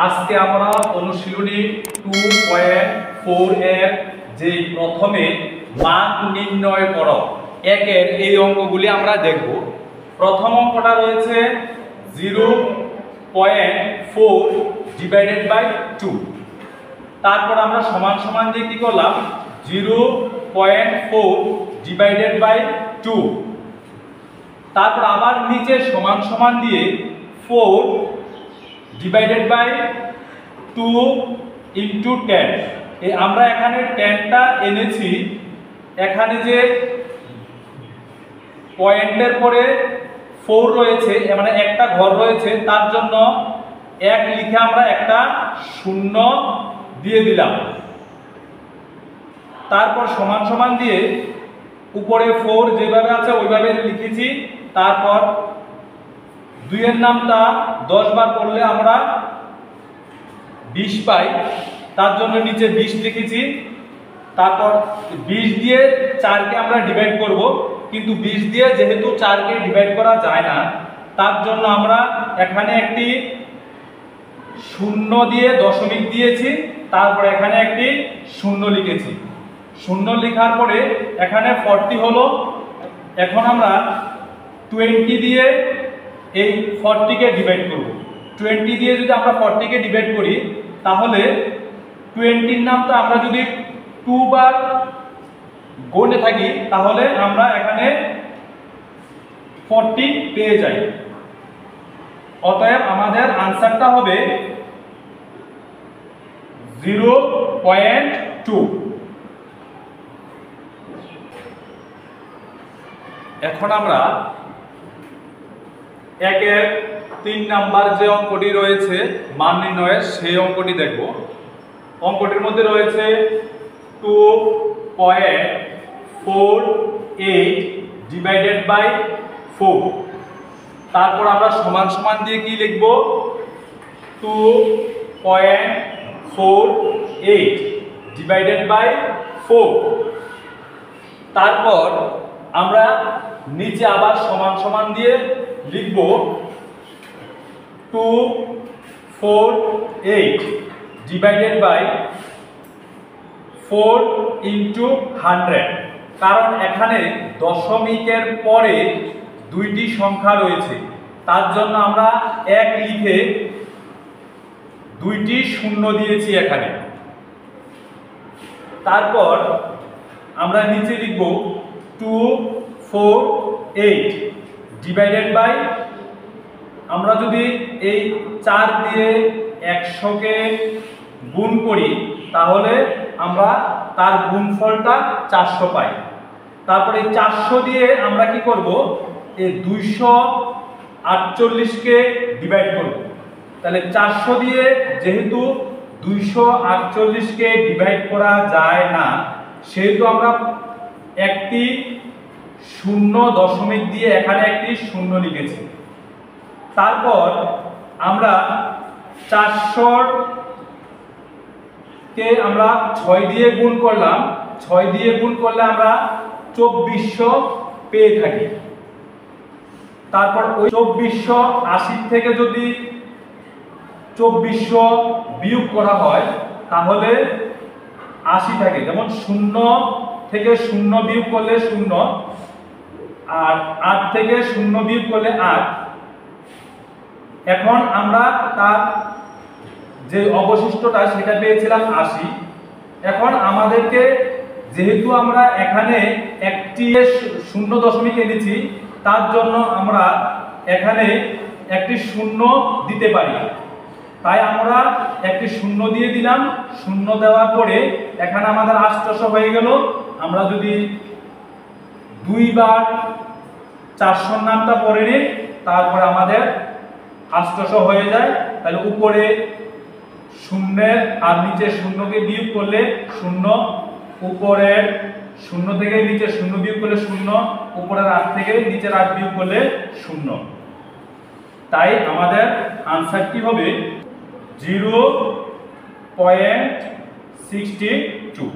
আজকে আমরা অনুশীলনী 2.4 এর যে প্রথমে মান নির্ণয় করো একের এই অঙ্কগুলি আমরা দেখব। প্রথম অঙ্কটা রয়েছে 0.4 ডিভাইডেড বাই 2। তারপর আমরা সমান সমান দিয়ে কি করলাম 0.4 ডিভাইডেড বাই 2। তারপর আবার নিচে সমান সমান দিয়ে 4 ডিভাইডেড বাই 2 ইনটু 10। এই আমরা এখানে 10টা এনেছি, এখানে যে পয়েন্টের পরে 4 রয়েছে মানে একটা ঘর রয়েছে, তার জন্য 1 লিখে আমরা একটা শূন্য দিয়ে দিলাম। তারপর সমান সমান দিয়ে উপরে 4 যেভাবে আছে ওইভাবে লিখেছি। তারপর 2 এর নামটা 10 বার করলে আমরা 20 পাই, তার জন্য নিচে 20 লিখেছি। তারপর 20 দিয়ে 4 কে আমরা ডিভাইড করব, কিন্তু 20 দিয়ে যেহেতু 4 কে ডিভাইড করা যায় না, তার জন্য আমরা এখানে একটি শূন্য দিয়ে দশমিক দিয়েছি। তারপর এখানে একটি শূন্য লিখেছি। শূন্য লেখার পরে এখানে 40 হলো। এখন আমরা 20 দিয়ে এই 40 কে ডিভাইড করব। 20 দিয়ে যদি আমরা 40 কে ডিভাইড করি, তাহলে 20 এর নামটা আমরা যদি 2 বার গুণে থাকি, তাহলে আমরা এখানে 40 পেয়ে যাই। অতএব আমাদের আনসারটা হবে 0.2। এখন আমরা একের 3 নাম্বার যে অঙ্কটি রয়েছে মান নির্ণয়ের, সেই অঙ্কটি দেখব। অঙ্কটির মধ্যে রয়েছে 2.48 ডিভাইডেড বাই 4। তারপর আমরা সমান সমান দিয়ে কি লিখব 2.48 ডিভাইডেড বাই 4। তারপর আমরা নিচে আবার সমান সমান দিয়ে লিখব 248 ডিভাইডেড বাই 4 ইনটু 100। কারণ এখানে দশমিকের পরে 2টি সংখ্যা রয়েছে, তার জন্য আমরা 1 লিখে 2টি শূন্য দিয়েছি এখানে। তারপর আমরা নিচে লিখব 248 ডিভাইডেড বাই, আমরা যদি এই 4 দিয়ে 100 কে গুণ করি, তাহলে আমরা তার গুণফলটা 400 পাই। তারপরে এই 400 দিয়ে আমরা কি করব এই 248 কে ডিভাইড করব। তাহলে 400 দিয়ে যেহেতু 248 কে ডিভাইড করা যায় না, সেহেতু আমরা একটি শূন্য দশমিক দিয়ে এখানে একটি শূন্য লিখেছি। তারপর আমরা 400 কে আমরা 6 দিয়ে গুণ করলাম। 6 দিয়ে গুণ করলে আমরা 2400 পেয়ে থাকি। তারপর ওই 2480 থেকে যদি 2400 বিয়োগ করা হয়, তাহলে 80 থাকে। যেমন 0 থেকে 0 বিয়োগ করলে 0, আর 8 থেকে 0 বিয়োগ করলে 8। এখন আমরা তার যে অবশিষ্টটা সেটা পেয়েছিলাম 80। এখন আমাদেরকে যেহেতু আমরা এখানে একটি শূন্য দশমিক এনেছি, তার জন্য আমরা এখানে একটি শূন্য দিতে পারি। তাই আমরা একটি শূন্য দিয়ে দিলাম। শূন্য দেওয়ার পরে এখানে আমাদের 800 হয়ে গেল। আমরা যদি 2 বার 400 নামটা পড়ে নিই, তারপরে আমাদের 800 হয়ে যায়। তাহলে উপরে শূন্যের আর নিচে শূন্যকে বিয়োগ করলে 0, উপরে 0 থেকে নিচে 0 বিয়োগ করলে 0, উপরের 8 থেকে নিচের 8 বিয়োগ করলে 0। তাই আমাদের আনসারটি হবে 0.62।